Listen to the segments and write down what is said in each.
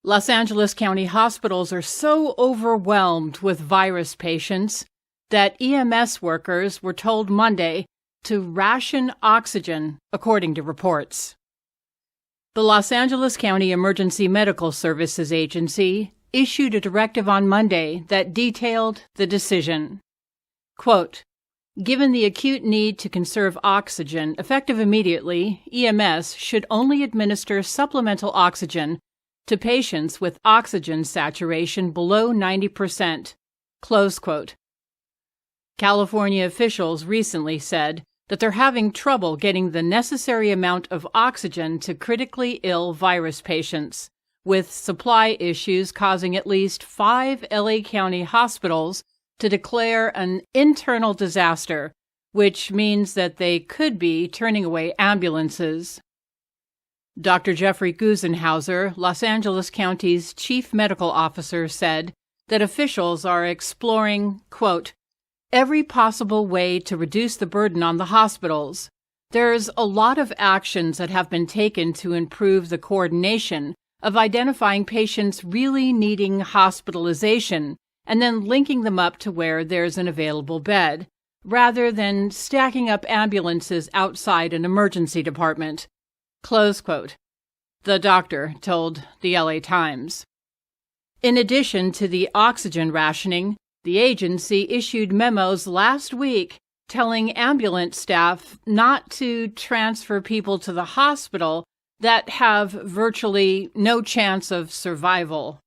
Los Angeles County hospitals are so overwhelmed with virus patients that EMS workers were told Monday to ration oxygen, according to reports. The Los Angeles County Emergency Medical Services Agency issued a directive on Monday that detailed the decision. Quote, "Given the acute need to conserve oxygen effective immediately, EMS should only administer supplemental oxygen to patients with oxygen saturation below 90%. Close quote. California officials recently said that they're having trouble getting the necessary amount of oxygen to critically ill virus patients, with supply issues causing at least 5 LA County hospitals to declare an internal disaster, which means that they could be turning away ambulances. Dr. Jeffrey Gusenhauser, Los Angeles County's chief medical officer, said that officials are exploring, quote, "every possible way to reduce the burden on the hospitals. There's a lot of actions that have been taken to improve the coordination of identifying patients really needing hospitalization and then linking them up to where there's an available bed, rather than stacking up ambulances outside an emergency department." Close quote. The doctor told the LA Times. In addition to the oxygen rationing, the agency issued memos last week telling ambulance staff not to transfer people to the hospital that have virtually no chance of survival.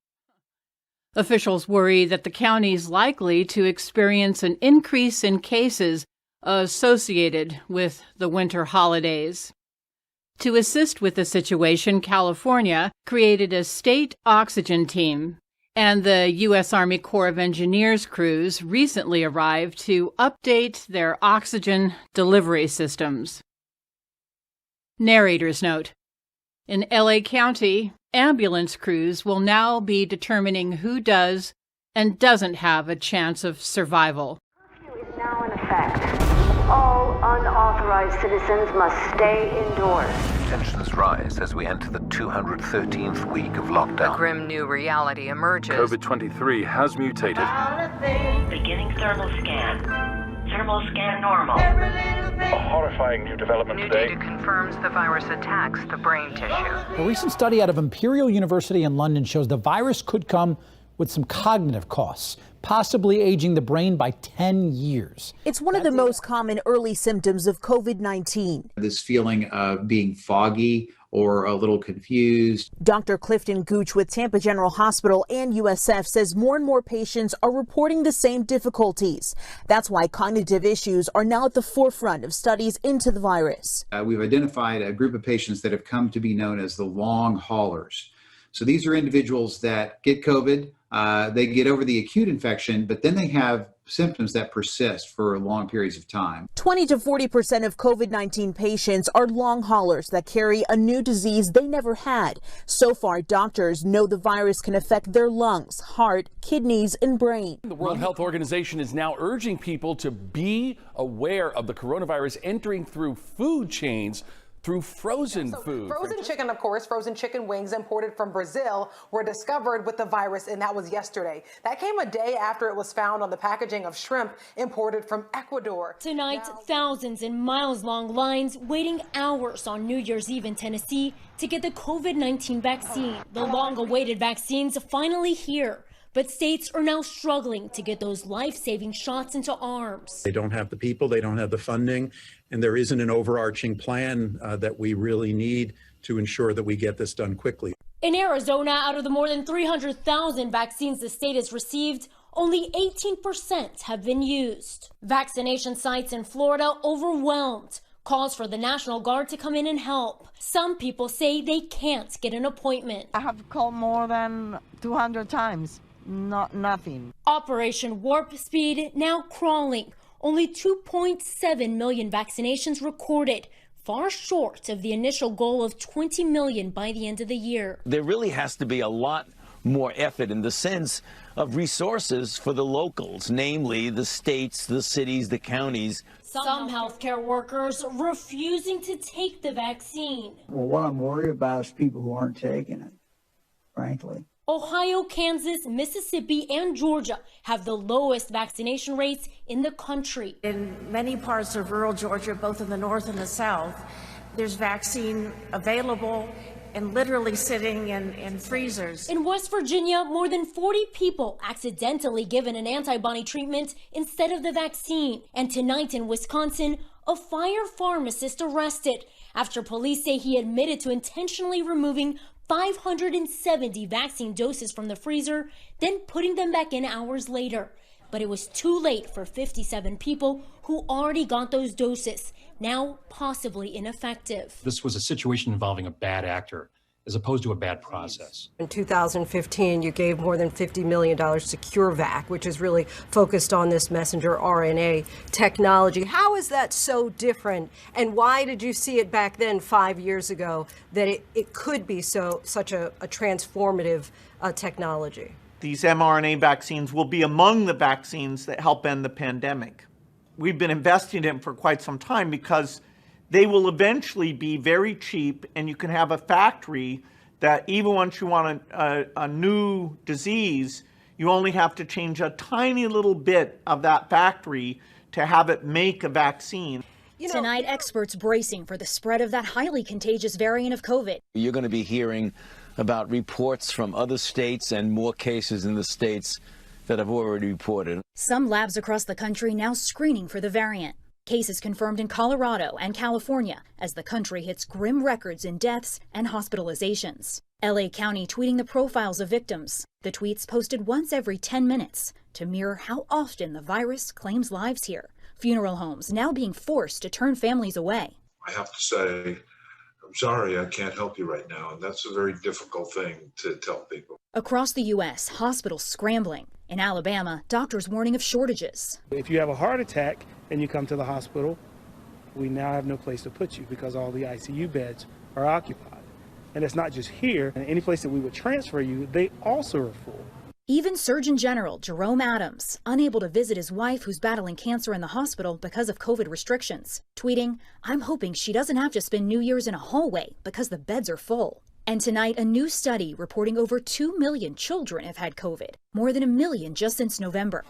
Officials worry that the county is likely to experience an increase in cases associated with the winter holidays. To assist with the situation, California created a state oxygen team, and the U.S. Army Corps of Engineers crews recently arrived to update their oxygen delivery systems. Narrator's note: in LA County, ambulance crews will now be determining who does and doesn't have a chance of survival. Curfew is now in effect. All unauthorized citizens must stay indoors. Tensions rise as we enter the 213th week of lockdown. A grim new reality emerges. COVID-23 has mutated. Beginning thermal scan. Thermal scan normal. A horrifying new development New today. data confirms the virus attacks the brain tissue. A recent study out of Imperial University in London shows the virus could come with some cognitive costs, possibly aging the brain by 10 years. It's one of the most common early symptoms of COVID-19. This feeling of being foggy or a little confused. Dr. Clifton Gooch with Tampa General Hospital and USF says more and more patients are reporting the same difficulties. That's why cognitive issues are now at the forefront of studies into the virus. We've identified a group of patients that have come to be known as the long haulers. So these are individuals that get COVID, they get over the acute infection, but then they have symptoms that persist for long periods of time. 20 to 40% of COVID-19 patients are long haulers that carry a new disease they never had. So far, doctors know the virus can affect their lungs, heart, kidneys, and brain. The World Health Organization is now urging people to be aware of the coronavirus entering through food chains through frozen food. Frozen chicken, of course, frozen chicken wings imported from Brazil were discovered with the virus, and that was yesterday. That came a day after it was found on the packaging of shrimp imported from Ecuador. Tonight, thousands in miles-long lines waiting hours on New Year's Eve in Tennessee to get the COVID-19 vaccine. The long-awaited vaccine's finally here. But states are now struggling to get those life-saving shots into arms. They don't have the people, they don't have the funding, and there isn't an overarching plan that we really need to ensure that we get this done quickly. In Arizona, out of the more than 300,000 vaccines the state has received, only 18% have been used. Vaccination sites in Florida overwhelmed. Calls for the National Guard to come in and help. Some people say they can't get an appointment. I have called more than 200 times. Nothing. Operation Warp Speed now crawling. Only 2.7 million vaccinations recorded, far short of the initial goal of 20 million by the end of the year. There really has to be a lot more effort in the sense of resources for the locals, namely the states, the cities, the counties. Some healthcare workers refusing to take the vaccine. Well, what I'm worried about is people who aren't taking it frankly. Ohio, Kansas, Mississippi, and Georgia have the lowest vaccination rates in the country. In many parts of rural Georgia, both in the north and the south, there's vaccine available and literally sitting in freezers. In West Virginia, more than 40 people accidentally given an antibody treatment instead of the vaccine. And tonight in Wisconsin, a fire pharmacist arrested after police say he admitted to intentionally removing 570 vaccine doses from the freezer, then putting them back in hours later. But it was too late for 57 people who already got those doses, now possibly ineffective. This was a situation involving a bad actor as opposed to a bad process. In 2015, you gave more than $50 million to CureVac, which is really focused on this messenger RNA technology. How is that so different? And why did you see it back then, 5 years ago, that it could be such a transformative technology? These mRNA vaccines will be among the vaccines that help end the pandemic. We've been investing in them for quite some time because they will eventually be very cheap, and you can have a factory that even once you want a new disease, you only have to change a tiny little bit of that factory to have it make a vaccine. Tonight, experts bracing for the spread of that highly contagious variant of COVID. You're going to be hearing about reports from other states and more cases in the states that have already reported. Some labs across the country now screening for the variant. Cases confirmed in Colorado and California as the country hits grim records in deaths and hospitalizations. LA County tweeting the profiles of victims. The tweets posted once every 10 minutes to mirror how often the virus claims lives here. Funeral homes now being forced to turn families away. I have to say, I'm sorry, I can't help you right now. And that's a very difficult thing to tell people. Across the U.S., hospitals scrambling. In Alabama, doctors warning of shortages. If you have a heart attack and you come to the hospital, we now have no place to put you because all the ICU beds are occupied. And it's not just here. And any place that we would transfer you, they also are full. Even Surgeon General Jerome Adams, unable to visit his wife who's battling cancer in the hospital because of COVID restrictions, tweeting, "I'm hoping she doesn't have to spend New Year's in a hallway because the beds are full." And tonight, a new study reporting over 2 million children have had COVID, more than 1 million just since November.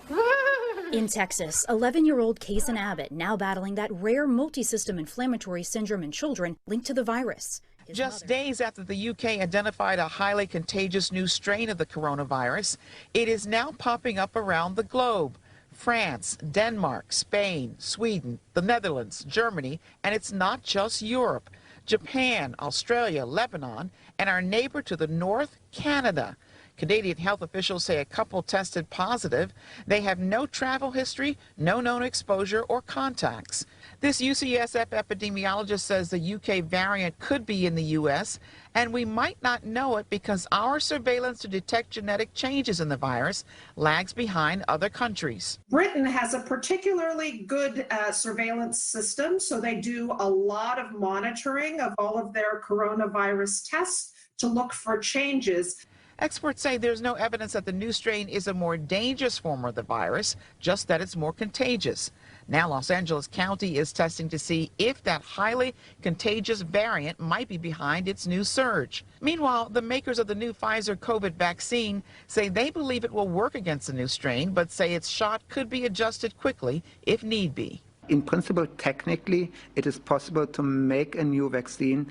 In Texas, 11-year-old Kaysen Abbott now battling that rare multisystem inflammatory syndrome in children linked to the virus. Just days after the UK identified a highly contagious new strain of the coronavirus, it is now popping up around the globe. France, Denmark, Spain, Sweden, the Netherlands, Germany, and it's not just Europe. Japan, Australia, Lebanon, and our neighbor to the north, Canada. Canadian health officials say a couple tested positive. They have no travel history, no known exposure or contacts. This UCSF epidemiologist says the UK variant could be in the U.S., and we might not know it because our surveillance to detect genetic changes in the virus lags behind other countries. Britain has a particularly good surveillance system, so they do a lot of monitoring of all of their coronavirus tests to look for changes. Experts say there's no evidence that the new strain is a more dangerous form of the virus, just that it's more contagious. Now Los Angeles County is testing to see if that highly contagious variant might be behind its new surge. Meanwhile, the makers of the new Pfizer COVID vaccine say they believe it will work against the new strain, but say its shot could be adjusted quickly if need be. In principle, technically, it is possible to make a new vaccine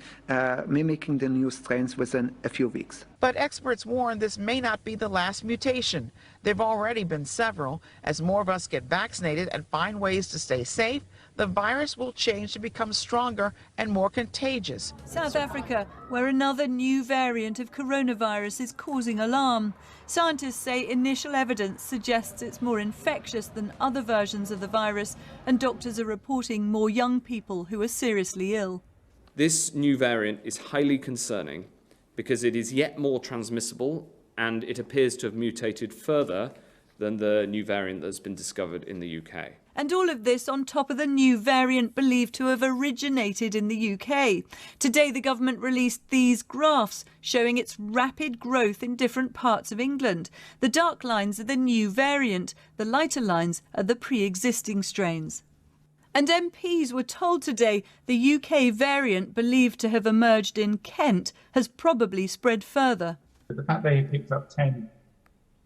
mimicking the new strains within a few weeks. But experts warn this may not be the last mutation. There have already been several. As more of us get vaccinated and find ways to stay safe, the virus will change to become stronger and more contagious. South Africa, where another new variant of coronavirus is causing alarm. Scientists say initial evidence suggests it's more infectious than other versions of the virus, and doctors are reporting more young people who are seriously ill. This new variant is highly concerning because it is yet more transmissible, and it appears to have mutated further than the new variant that's been discovered in the UK. And all of this on top of the new variant believed to have originated in the UK. Today, the government released these graphs showing its rapid growth in different parts of England. The dark lines are the new variant. The lighter lines are the pre-existing strains. And MPs were told today the UK variant believed to have emerged in Kent has probably spread further. But the fact they picked up 10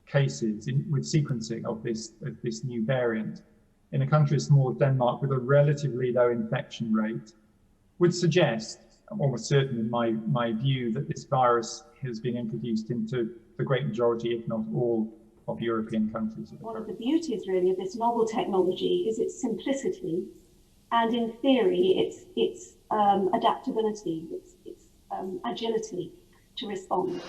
cases with sequencing of this new variant in a country as small as Denmark with a relatively low infection rate would suggest, I'm almost certain in my view, that this virus has been introduced into the great majority, if not all, of European countries. One of the beauties really of this novel technology is its simplicity, and in theory its adaptability, its agility to respond.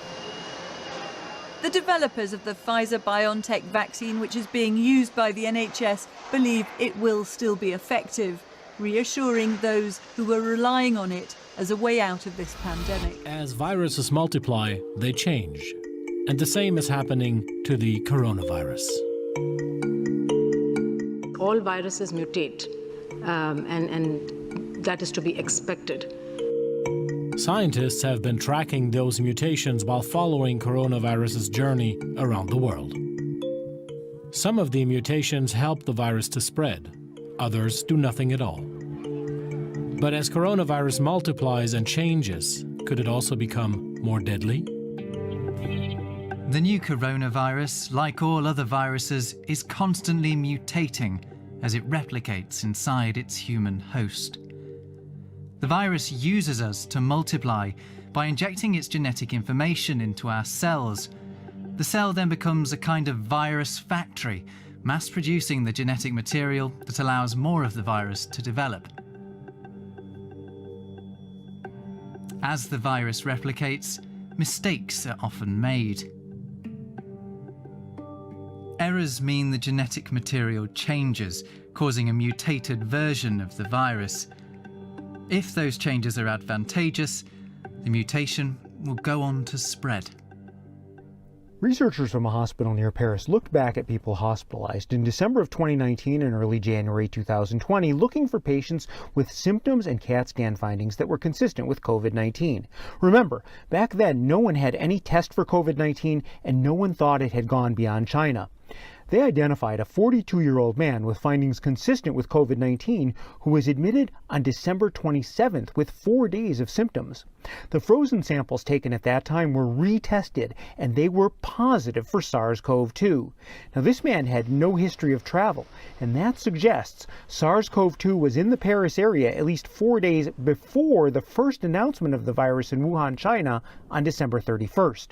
The developers of the Pfizer-BioNTech vaccine, which is being used by the NHS, believe it will still be effective, reassuring those who are relying on it as a way out of this pandemic. As viruses multiply, they change. And the same is happening to the coronavirus. All viruses mutate, and that is to be expected. Scientists have been tracking those mutations while following coronavirus's journey around the world. Some of the mutations help the virus to spread, others do nothing at all. But as coronavirus multiplies and changes, could it also become more deadly? The new coronavirus, like all other viruses, is constantly mutating as it replicates inside its human host. The virus uses us to multiply by injecting its genetic information into our cells. The cell then becomes a kind of virus factory, mass-producing the genetic material that allows more of the virus to develop. As the virus replicates, mistakes are often made. Errors mean the genetic material changes, causing a mutated version of the virus. If those changes are advantageous, the mutation will go on to spread. Researchers from a hospital near Paris looked back at people hospitalized in December of 2019 and early January 2020, looking for patients with symptoms and CAT scan findings that were consistent with COVID-19. Remember, back then, no one had any test for COVID-19 and no one thought it had gone beyond China. They identified a 42-year-old man with findings consistent with COVID-19 who was admitted on December 27th with 4 days of symptoms. The frozen samples taken at that time were retested and they were positive for SARS-CoV-2. Now, this man had no history of travel, and that suggests SARS-CoV-2 was in the Paris area at least 4 days before the first announcement of the virus in Wuhan, China on December 31st.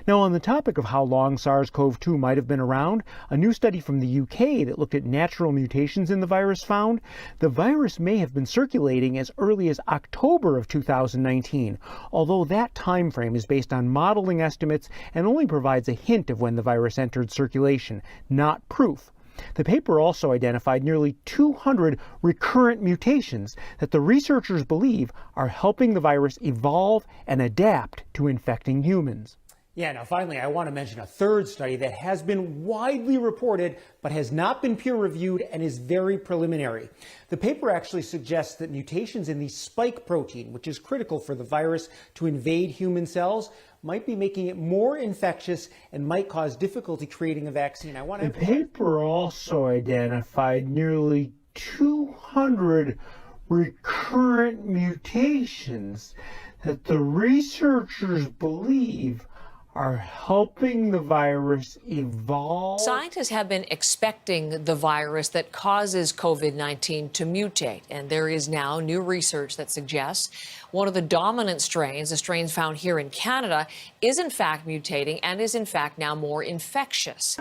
Now, on the topic of how long SARS-CoV-2 might have been around, a new study from the UK that looked at natural mutations in the virus found the virus may have been circulating as early as October of 2019, although that time frame is based on modeling estimates and only provides a hint of when the virus entered circulation, not proof. The paper also identified nearly 200 recurrent mutations that the researchers believe are helping the virus evolve and adapt to infecting humans. Yeah, now finally, I want to mention a third study that has been widely reported but has not been peer-reviewed and is very preliminary. The paper actually suggests that mutations in the spike protein, which is critical for the virus to invade human cells, might be making it more infectious and might cause difficulty creating a vaccine. The paper also identified nearly 200 recurrent mutations that the researchers believe are helping the virus evolve. Scientists have been expecting the virus that causes COVID-19 to mutate, and there is now new research that suggests one of the dominant strains, the strains found here in Canada, is in fact mutating and is in fact now more infectious.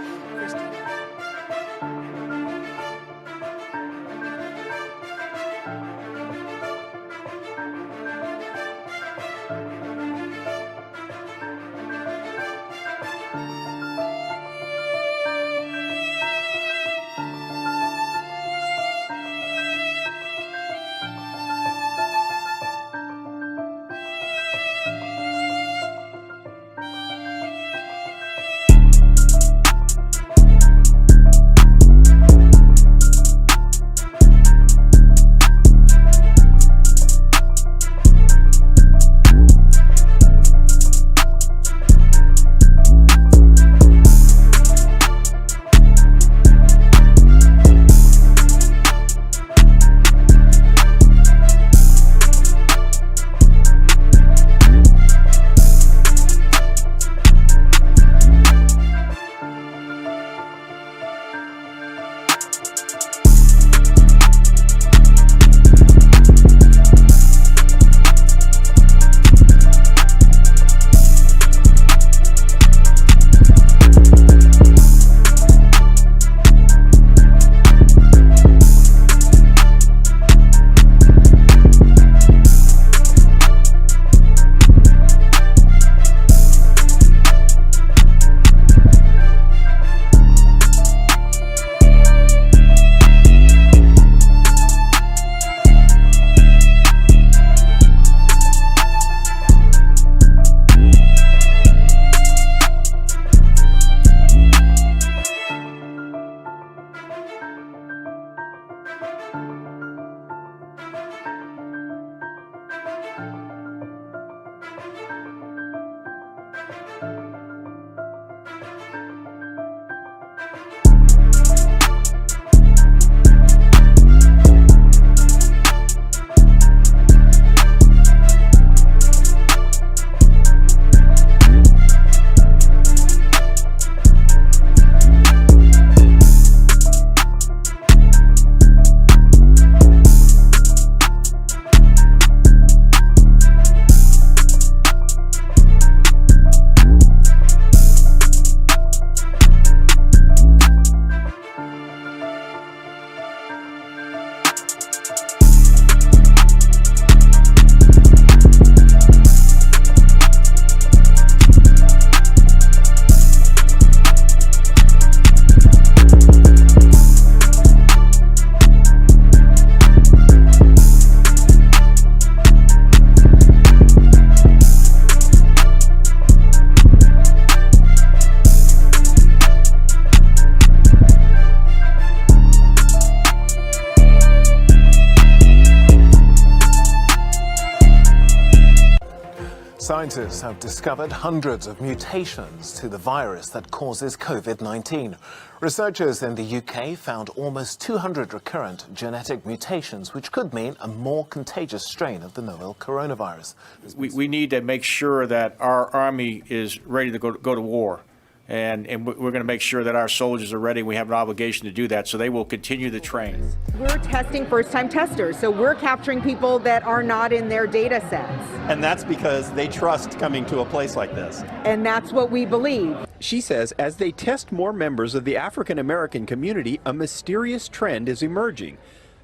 Scientists have discovered hundreds of mutations to the virus that causes COVID-19. Researchers in the UK found almost 200 recurrent genetic mutations, which could mean a more contagious strain of the novel coronavirus. We need to make sure that our army is ready to go to war. And we're going to make sure that our soldiers are ready. We have an obligation to do that, so they will continue to train. We're testing first-time testers, so we're capturing people that are not in their data sets. And that's because they trust coming to a place like this. And that's what we believe. She says as they test more members of the African American community, a mysterious trend is emerging.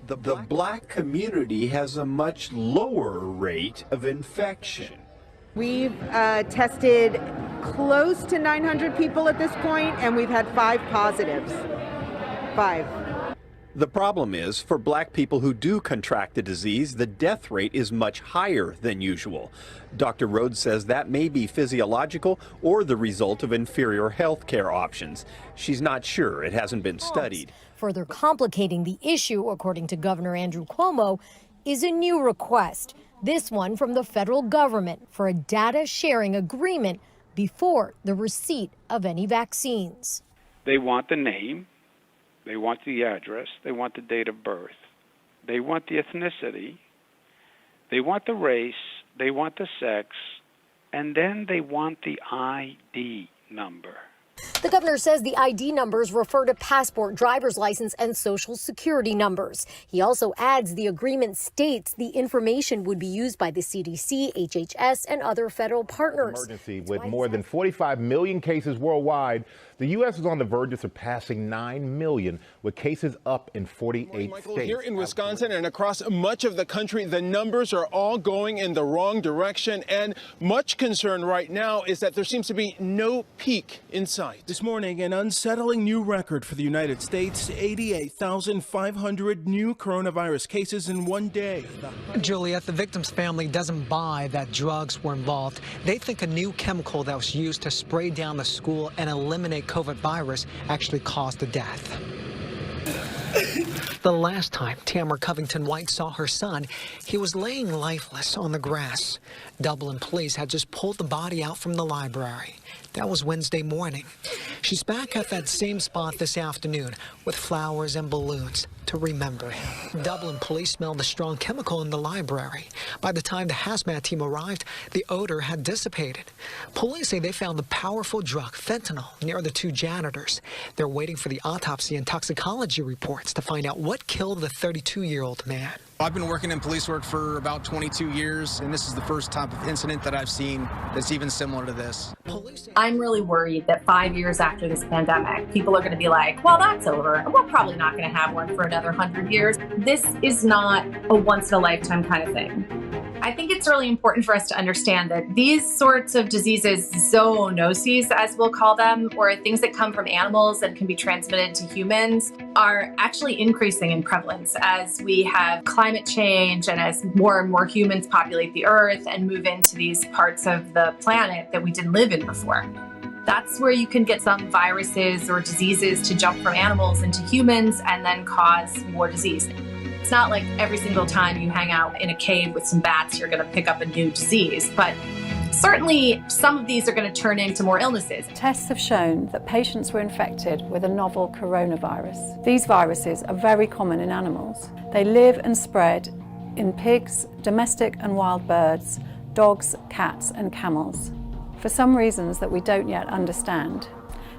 The black community has a much lower rate of infection. We've tested close to 900 people at this point, and we've had 5 positives. 5. The problem is, for black people who do contract the disease, the death rate is much higher than usual. Dr. Rhodes says that may be physiological or the result of inferior health care options. She's not sure. It hasn't been studied. Further complicating the issue, according to Governor Andrew Cuomo, is a new request. This one from the federal government for a data sharing agreement before the receipt of any vaccines. They want the name, they want the address, they want the date of birth, they want the ethnicity, they want the race, they want the sex, and then they want the ID number. The governor says the ID numbers refer to passport, driver's license, and social security numbers. He also adds the agreement states the information would be used by the CDC, HHS, and other federal partners. Emergency with more than 45 million cases worldwide. The U.S. is on the verge of surpassing 9 million, with cases up in 48 states. Here in Wisconsin and across much of the country, the numbers are all going in the wrong direction. And much concern right now is that there seems to be no peak in sight. This morning, an unsettling new record for the United States, 88,500 new coronavirus cases in one day. Juliet, the victim's family doesn't buy that drugs were involved. They think a new chemical that was used to spray down the school and eliminate COVID virus actually caused the death. The last time Tamara Covington White saw her son, he was laying lifeless on the grass. Dublin police had just pulled the body out from the library. That was Wednesday morning. She's back at that same spot this afternoon with flowers and balloons to remember him. Dublin police smelled a strong chemical in the library. By the time the hazmat team arrived, the odor had dissipated. Police say they found the powerful drug fentanyl near the 2 janitors. They're waiting for the autopsy and toxicology reports to find out what killed the 32-year-old man. I've been working in police work for about 22 years, and this is the first type of incident that I've seen that's even similar to this. I'm really worried that 5 years after this pandemic, people are going to be like, well, that's over, and we're probably not going to have one for another 100 years. This is not a once-in-a-lifetime kind of thing. I think it's really important for us to understand that these sorts of diseases, zoonoses, as we'll call them, or things that come from animals and can be transmitted to humans, are actually increasing in prevalence as we have climate change and as more and more humans populate the earth and move into these parts of the planet that we didn't live in before. That's where you can get some viruses or diseases to jump from animals into humans and then cause more disease. It's not like every single time you hang out in a cave with some bats, you're going to pick up a new disease, but certainly some of these are going to turn into more illnesses. Tests have shown that patients were infected with a novel coronavirus. These viruses are very common in animals. They live and spread in pigs, domestic and wild birds, dogs, cats, and camels. For some reasons that we don't yet understand,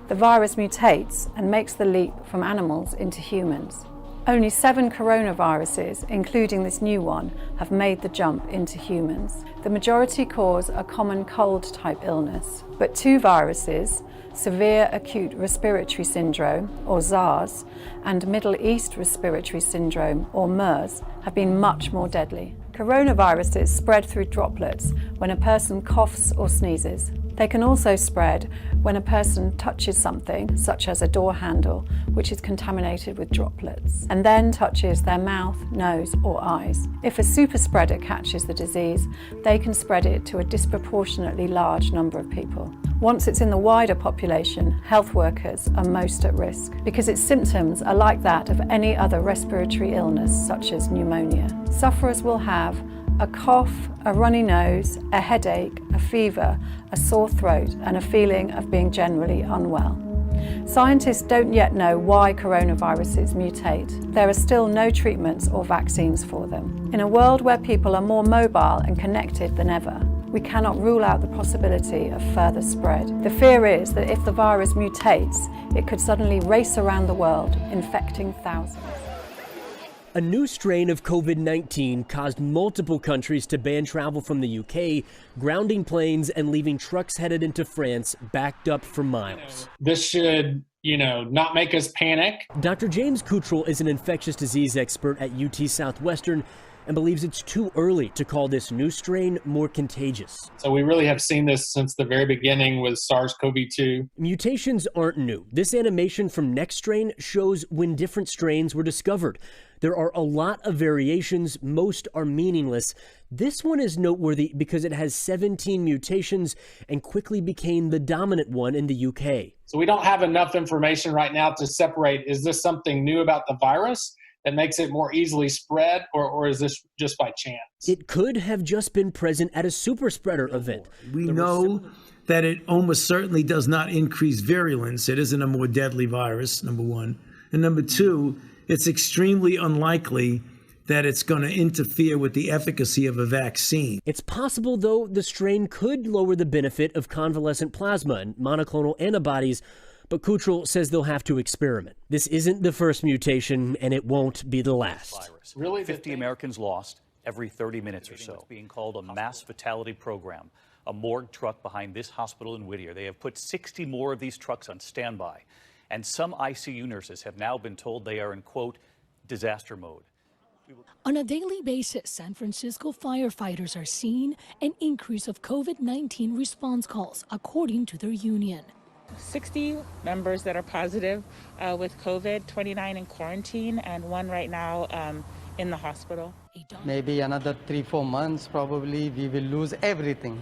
the virus mutates and makes the leap from animals into humans. Only 7 coronaviruses, including this new one, have made the jump into humans. The majority cause a common cold-type illness, but 2 viruses, severe acute respiratory syndrome, or SARS, and Middle East respiratory syndrome, or MERS, have been much more deadly. Coronaviruses spread through droplets when a person coughs or sneezes. They can also spread when a person touches something, such as a door handle, which is contaminated with droplets, and then touches their mouth, nose, or eyes. If a superspreader catches the disease, they can spread it to a disproportionately large number of people. Once it's in the wider population, health workers are most at risk because its symptoms are like that of any other respiratory illness, such as pneumonia. Sufferers will have a cough, a runny nose, a headache, a fever, a sore throat, and a feeling of being generally unwell. Scientists don't yet know why coronaviruses mutate. There are still no treatments or vaccines for them. In a world where people are more mobile and connected than ever, we cannot rule out the possibility of further spread. The fear is that if the virus mutates, it could suddenly race around the world, infecting thousands. A new strain of COVID-19 caused multiple countries to ban travel from the UK, grounding planes and leaving trucks headed into France backed up for miles. This should, not make us panic. Dr. James Cottrell is an infectious disease expert at UT Southwestern and believes it's too early to call this new strain more contagious. So we really have seen this since the very beginning with SARS-CoV-2. Mutations aren't new. This animation from NextStrain shows when different strains were discovered. There are a lot of variations, most are meaningless. This one is noteworthy because it has 17 mutations and quickly became the dominant one in the UK. So we don't have enough information right now to separate, is this something new about the virus that makes it more easily spread, or is this just by chance? It could have just been present at a Superspreader event. We know that it almost certainly does not increase virulence. It isn't a more deadly virus, number one. And number two, it's extremely unlikely that it's going to interfere with the efficacy of a vaccine. It's possible, though, the strain could lower the benefit of convalescent plasma and monoclonal antibodies, but Cottrell says they'll have to experiment. This isn't the first mutation, and it won't be the last. Really, 50 Americans lost every 30 minutes or so. It's being called a mass fatality program. A morgue truck behind this hospital in Whittier. They have put 60 more of these trucks on standby. And some ICU nurses have now been told they are in, quote, disaster mode. On a daily basis, San Francisco firefighters are seeing an increase of COVID-19 response calls, according to their union. 60 members that are positive with COVID, 29 in quarantine, and one right now in the hospital. Maybe another 3-4 months, probably we will lose everything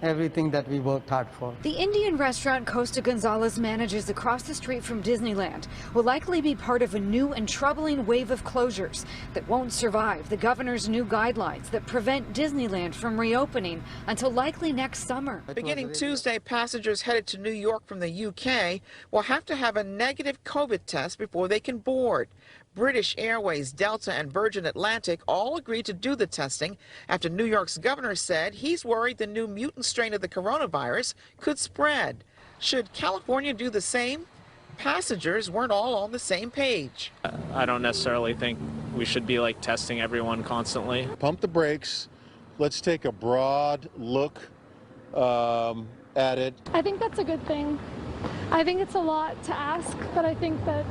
that we worked hard for. The Indian restaurant Costa Gonzalez manages across the street from Disneyland will likely be part of a new and troubling wave of closures that won't survive the governor's new guidelines that prevent Disneyland from reopening until likely next summer. Beginning Tuesday, passengers headed to New York from the UK will have to have a negative COVID test before they can board. British Airways, Delta, and Virgin Atlantic all agreed to do the testing after New York's governor said he's worried the new mutant strain of the coronavirus could spread. Should California do the same? Passengers weren't all on the same page. I don't necessarily think we should be testing everyone constantly. Pump the brakes. Let's take a broad look at it. I think that's a good thing. I think it's a lot to ask, but I think that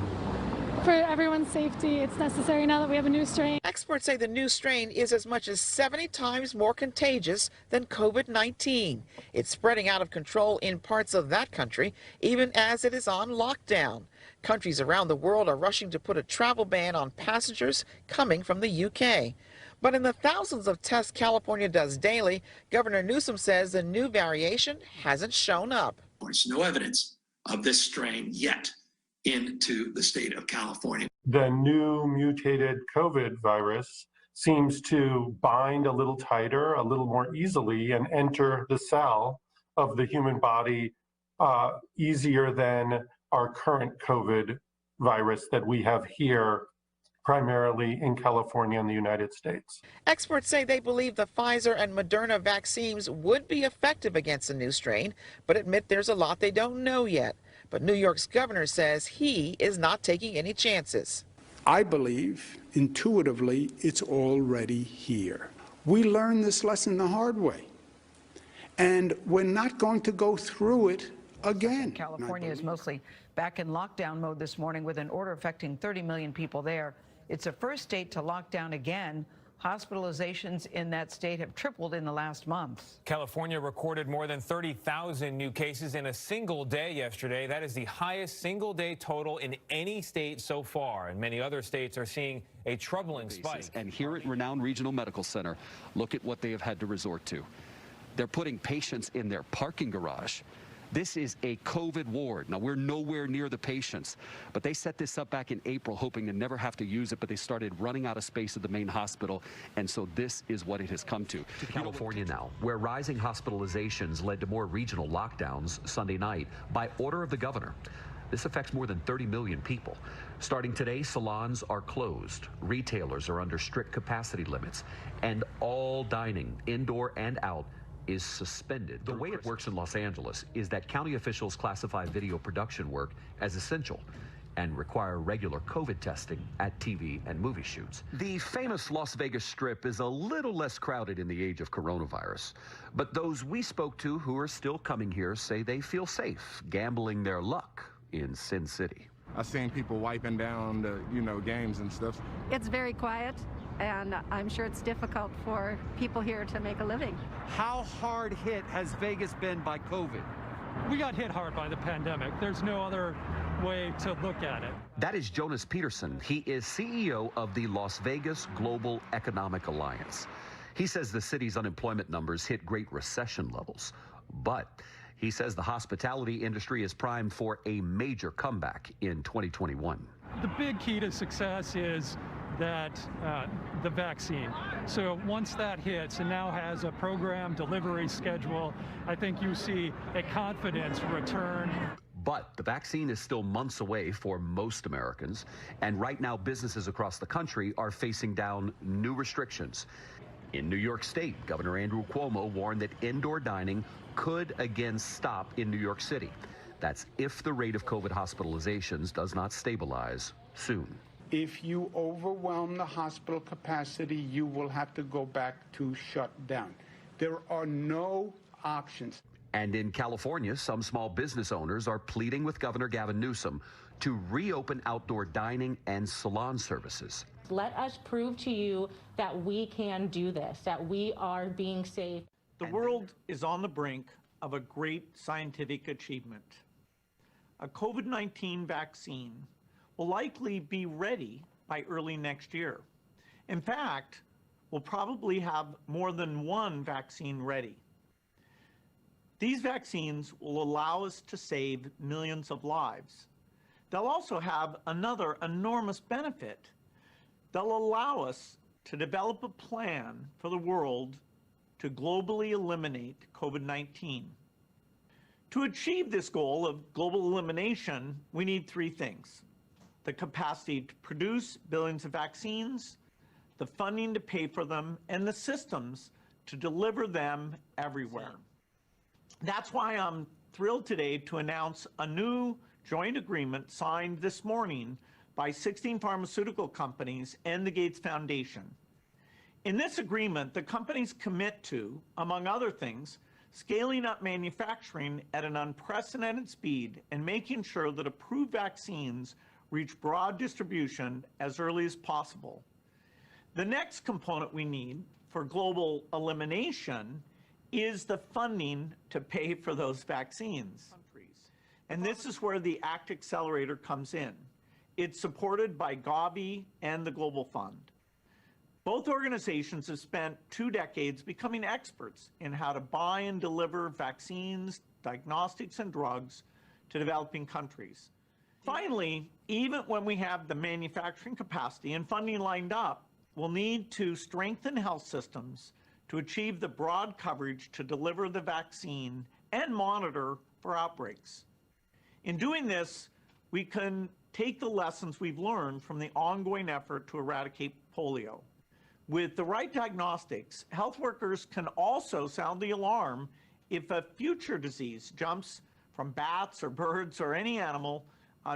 for everyone's safety, it's necessary now that we have a new strain. Experts say the new strain is as much as 70 times more contagious than COVID-19. It's spreading out of control in parts of that country, even as it is on lockdown. Countries around the world are rushing to put a travel ban on passengers coming from the UK. But in the thousands of tests California does daily, Governor Newsom says the new variation hasn't shown up. There's no evidence of this strain yet into the state of California. The new mutated COVID virus seems to bind a little tighter, a little more easily, and enter the cell of the human body easier than our current COVID virus that we have here, primarily in California and the United States. Experts say they believe the Pfizer and Moderna vaccines would be effective against the new strain, but admit there's a lot they don't know yet. But New York's governor says he is not taking any chances. I believe, intuitively, it's already here. We learned this lesson the hard way, and we're not going to go through it again. California is mostly back in lockdown mode this morning with an order affecting 30 million people there. It's the first state to lock down again. Hospitalizations in that state have tripled in the last month. California recorded more than 30,000 new cases in a single day yesterday. That is the highest single-day total in any state so far, and many other states are seeing a troubling spike. And here at renowned regional medical center, look at what they have had to resort to. They're putting patients in their parking garage. This is a COVID ward. Now, we're nowhere near the patients, but they set this up back in April, hoping to never have to use it, but they started running out of space at the main hospital, and so this is what it has come to. To California now, where rising hospitalizations led to more regional lockdowns Sunday night by order of the governor. This affects more than 30 million people. Starting today, salons are closed, retailers are under strict capacity limits, and all dining, indoor and out, is suspended. The way it works in Los Angeles is that county officials classify video production work as essential and require regular COVID testing at TV and movie shoots. The famous Las Vegas Strip is a little less crowded in the age of coronavirus, but those we spoke to who are still coming here say they feel safe gambling their luck in Sin City. I've seen people wiping down the, games and stuff. It's very quiet, and I'm sure it's difficult for people here to make a living. How hard hit has Vegas been by COVID? We got hit hard by the pandemic. There's no other way to look at it. That is Jonas Peterson. He is CEO of the Las Vegas Global Economic Alliance. He says the city's unemployment numbers hit Great Recession levels, but he says the hospitality industry is primed for a major comeback in 2021. The big key to success is that the vaccine. So once that hits and now has a program delivery schedule, I think you see a confidence return. But the vaccine is still months away for most Americans, and right now businesses across the country are facing down new restrictions. In New York State, Governor Andrew Cuomo warned that indoor dining could again stop in New York City. That's if the rate of COVID hospitalizations does not stabilize soon. If you overwhelm the hospital capacity, you will have to go back to shut down. There are no options. And in California, some small business owners are pleading with Governor Gavin Newsom to reopen outdoor dining and salon services. Let us prove to you that we can do this, that we are being safe. The world is on the brink of a great scientific achievement. A COVID-19 vaccine will likely be ready by early next year. In fact, we'll probably have more than one vaccine ready. These vaccines will allow us to save millions of lives. They'll also have another enormous benefit. They'll allow us to develop a plan for the world to globally eliminate COVID-19. To achieve this goal of global elimination, we need three things: the capacity to produce billions of vaccines, the funding to pay for them, and the systems to deliver them everywhere. That's why I'm thrilled today to announce a new joint agreement signed this morning by 16 pharmaceutical companies and the Gates Foundation. In this agreement, the companies commit to, among other things, scaling up manufacturing at an unprecedented speed and making sure that approved vaccines reach broad distribution as early as possible. The next component we need for global elimination is the funding to pay for those vaccines. And this is where the ACT Accelerator comes in. It's supported by Gavi and the Global Fund. Both organizations have spent 2 decades becoming experts in how to buy and deliver vaccines, diagnostics, and drugs to developing countries. Finally, even when we have the manufacturing capacity and funding lined up, we'll need to strengthen health systems to achieve the broad coverage to deliver the vaccine and monitor for outbreaks. In doing this, we can take the lessons we've learned from the ongoing effort to eradicate polio. With the right diagnostics, health workers can also sound the alarm if a future disease jumps from bats or birds or any animal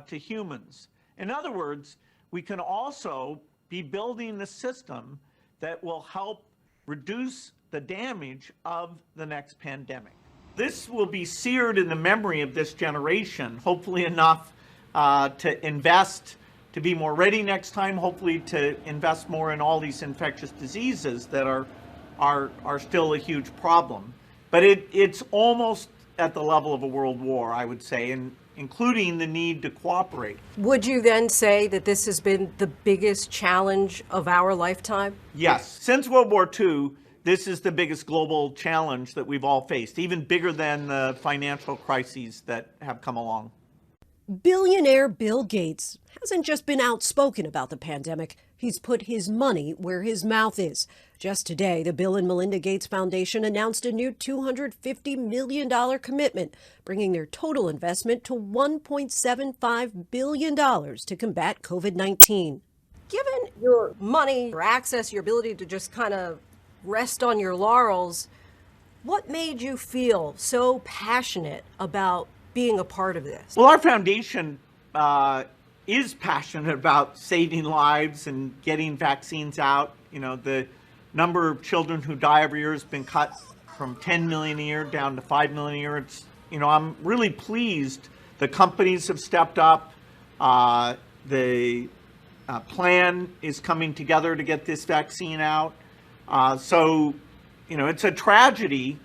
to humans. In other words, we can also be building the system that will help reduce the damage of the next pandemic. This will be seared in the memory of this generation, hopefully enough to invest, to be more ready next time, hopefully to invest more in all these infectious diseases that are still a huge problem. But it's almost at the level of a world war, I would say, and including the need to cooperate. Would you then say that this has been the biggest challenge of our lifetime? Yes. Since World War II, this is the biggest global challenge that we've all faced, even bigger than the financial crises that have come along. Billionaire Bill Gates hasn't just been outspoken about the pandemic. He's put his money where his mouth is. Just today, the Bill and Melinda Gates Foundation announced a new $250 million commitment, bringing their total investment to $1.75 billion to combat COVID-19. Given your money, your access, your ability to just kind of rest on your laurels, what made you feel so passionate about being a part of this? Well, our foundation is passionate about saving lives and getting vaccines out. You know, the number of children who die every year has been cut from 10 million a year down to 5 million a year. It's, you know, I'm really pleased the companies have stepped up. The plan is coming together to get this vaccine out. So, you know, it's a tragedy,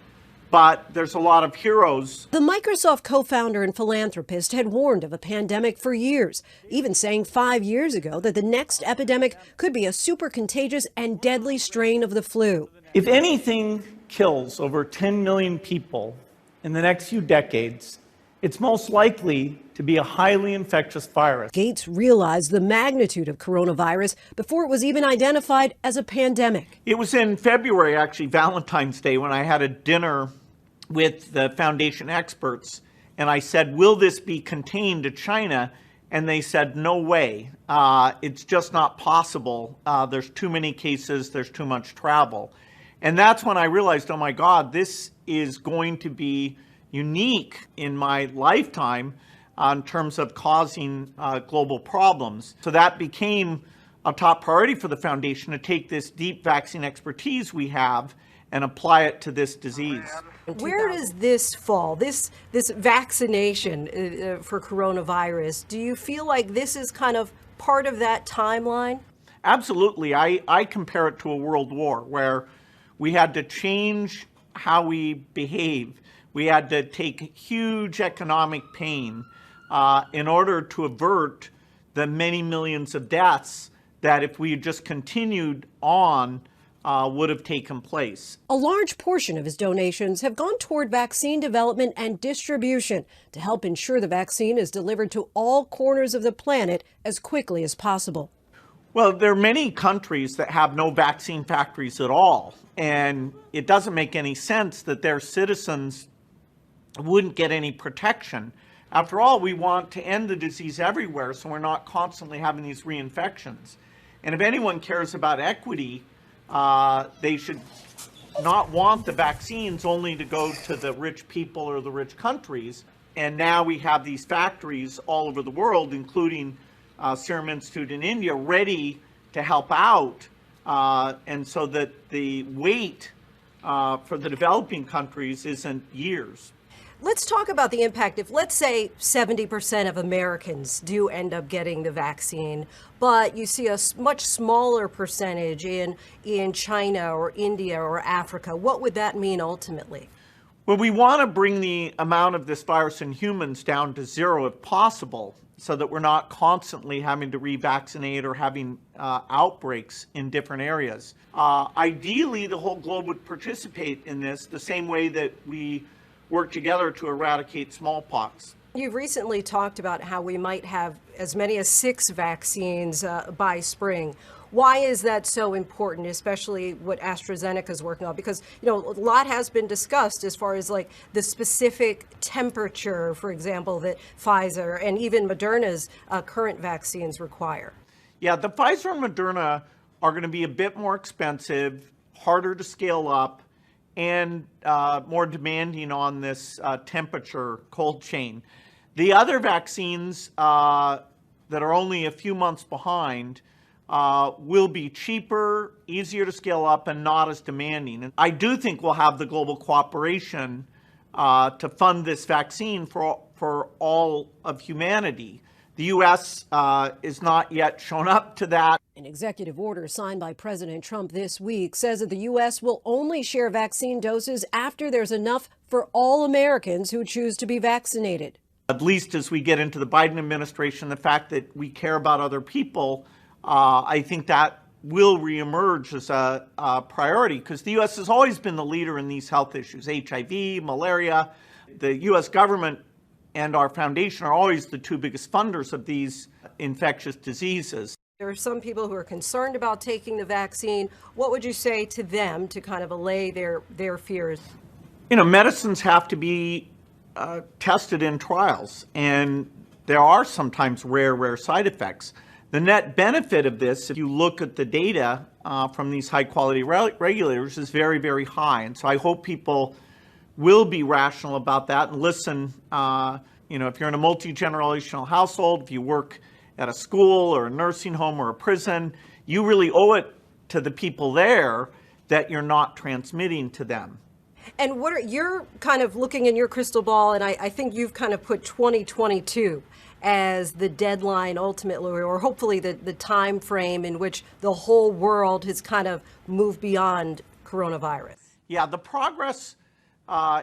but there's a lot of heroes. The Microsoft co-founder and philanthropist had warned of a pandemic for years, even saying 5 years ago that the next epidemic could be a super contagious and deadly strain of the flu. If anything kills over 10 million people in the next few decades, it's most likely to be a highly infectious virus. Gates realized the magnitude of coronavirus before it was even identified as a pandemic. It was in February, actually, Valentine's Day, when I had a dinner with the foundation experts, and I said, will this be contained to China? And they said, no way. It's just not possible. There's too many cases, there's too much travel. And that's when I realized, oh my God, this is going to be unique in my lifetime in terms of causing global problems. So that became a top priority for the foundation, to take this deep vaccine expertise we have and apply it to this disease. Where does this fall, this vaccination for coronavirus? Do you feel like this is kind of part of that timeline? Absolutely. I compare it to a world war where we had to change how we behave. We had to take huge economic pain in order to avert the many millions of deaths that, if we just continued on, would have taken place. A large portion of his donations have gone toward vaccine development and distribution to help ensure the vaccine is delivered to all corners of the planet as quickly as possible. Well, there are many countries that have no vaccine factories at all, and it doesn't make any sense that their citizens wouldn't get any protection. After all, we want to end the disease everywhere, so we're not constantly having these reinfections. And if anyone cares about equity, they should not want the vaccines only to go to the rich people or the rich countries. And now we have these factories all over the world, including Serum Institute in India, ready to help out, and so that the wait for the developing countries isn't years. Let's talk about the impact. If, let's say, 70% of Americans do end up getting the vaccine, but you see a much smaller percentage in China or India or Africa, what would that mean ultimately? Well, we want to bring the amount of this virus in humans down to zero if possible, so that we're not constantly having to revaccinate or having outbreaks in different areas. Ideally, the whole globe would participate in this the same way that we work together to eradicate smallpox. You've recently talked about how we might have as many as 6 vaccines by spring. Why is that so important, especially what AstraZeneca is working on? Because, you know, a lot has been discussed as far as like the specific temperature, for example, that Pfizer and even Moderna's current vaccines require. Yeah, the Pfizer and Moderna are going to be a bit more expensive, harder to scale up, and more demanding on this temperature cold chain. The other vaccines that are only a few months behind will be cheaper, easier to scale up, and not as demanding. And I do think we'll have the global cooperation to fund this vaccine for all of humanity. The U.S. is not yet shown up to that. An executive order signed by President Trump this week says that the U.S. will only share vaccine doses after there's enough for all Americans who choose to be vaccinated. At least as we get into the Biden administration, the fact that we care about other people, I think that will reemerge as a priority, because the U.S. has always been the leader in these health issues, HIV, malaria. The U.S. government and our foundation are always the two biggest funders of these infectious diseases. There are some people who are concerned about taking the vaccine. What would you say to them to kind of allay their fears? You know, medicines have to be tested in trials, and there are sometimes rare side effects. The net benefit of this, if you look at the data from these high-quality regulators, is very, very high. And so I hope people will be rational about that and listen. You know, if you're in a multi-generational household, if you work at a school or a nursing home or a prison, you really owe it to the people there that you're not transmitting to them. And you're kind of looking in your crystal ball, and I think you've kind of put 2022 as the deadline ultimately, or hopefully the time frame in which the whole world has kind of moved beyond coronavirus. Yeah, the progress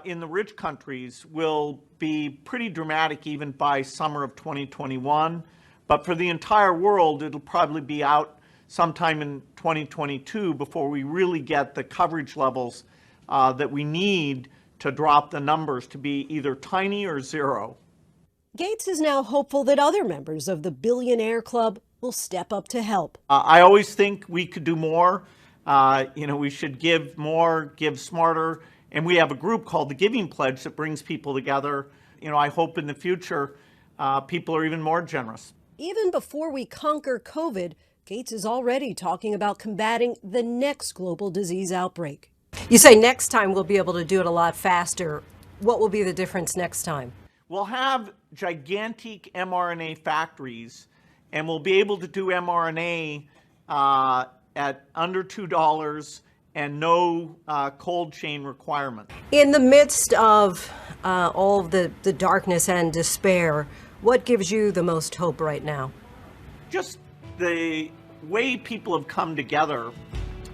in the rich countries will be pretty dramatic even by summer of 2021. But for the entire world, it'll probably be out sometime in 2022 before we really get the coverage levels that we need to drop the numbers to be either tiny or zero. Gates is now hopeful that other members of the Billionaire Club will step up to help. I always think we could do more. You know, we should give more, give smarter. And we have a group called the Giving Pledge that brings people together. You know, I hope in the future people are even more generous. Even before we conquer COVID, Gates is already talking about combating the next global disease outbreak. You say next time we'll be able to do it a lot faster. What will be the difference next time? We'll have gigantic mRNA factories, and we'll be able to do mRNA at under $2 and no cold chain requirement. In the midst of all of the darkness and despair, what gives you the most hope right now? Just the way people have come together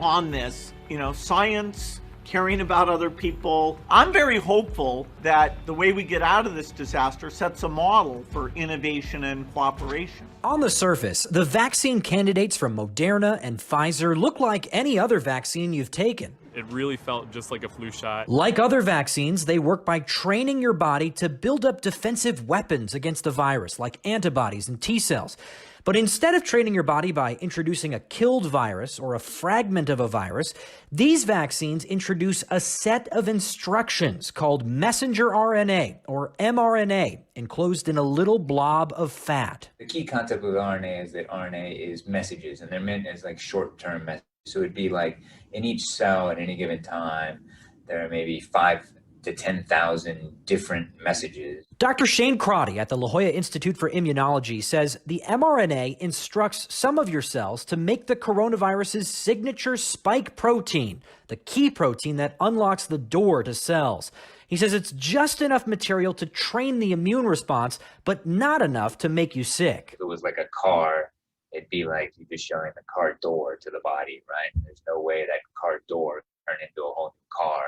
on this, you know, science, caring about other people. I'm very hopeful that the way we get out of this disaster sets a model for innovation and cooperation. On the surface, the vaccine candidates from Moderna and Pfizer look like any other vaccine you've taken. It really felt just like a flu shot. Like other vaccines, they work by training your body to build up defensive weapons against the virus, like antibodies and T cells. But instead of training your body by introducing a killed virus or a fragment of a virus, these vaccines introduce a set of instructions called messenger RNA, or mRNA, enclosed in a little blob of fat. The key concept with RNA is that RNA is messages, and they're meant as like short-term messages. So it'd be like in each cell at any given time, there are maybe 5,000 to 10,000 different messages. Dr. Shane Crotty at the La Jolla Institute for Immunology says the mRNA instructs some of your cells to make the coronavirus's signature spike protein, the key protein that unlocks the door to cells. He says it's just enough material to train the immune response, but not enough to make you sick. If it was like a car, it'd be like you just showing the car door to the body, right? There's no way that car door can turn into a whole new car.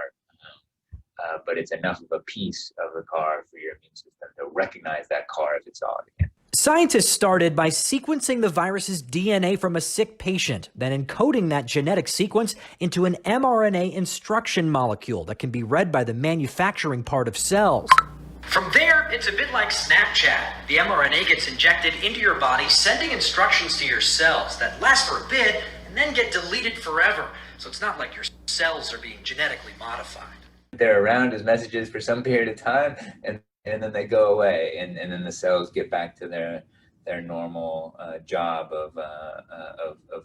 But it's enough of a piece of the car for your immune system to recognize that car if it saw it again. Scientists started by sequencing the virus's DNA from a sick patient, then encoding that genetic sequence into an mRNA instruction molecule that can be read by the manufacturing part of cells. From there, it's a bit like Snapchat. The mRNA gets injected into your body, sending instructions to your cells that last for a bit and then get deleted forever. So it's not like your cells are being genetically modified. They're around as messages for some period of time, and then they go away, and then the cells get back to their normal job of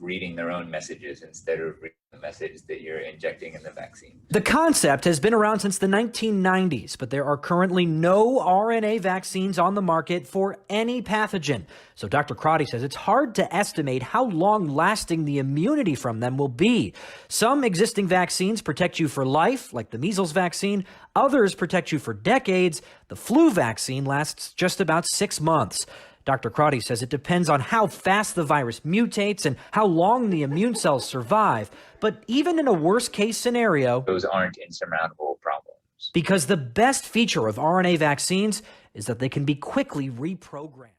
reading their own messages instead of reading the message that you're injecting in the vaccine. The concept has been around since the 1990s, but there are currently no RNA vaccines on the market for any pathogen. So Dr. Crotty says it's hard to estimate how long-lasting the immunity from them will be. Some existing vaccines protect you for life, like the measles vaccine. Others protect you for decades. The flu vaccine lasts just about 6 months. Dr. Crotty says it depends on how fast the virus mutates and how long the immune cells survive. But even in a worst-case scenario, those aren't insurmountable problems. Because the best feature of RNA vaccines is that they can be quickly reprogrammed.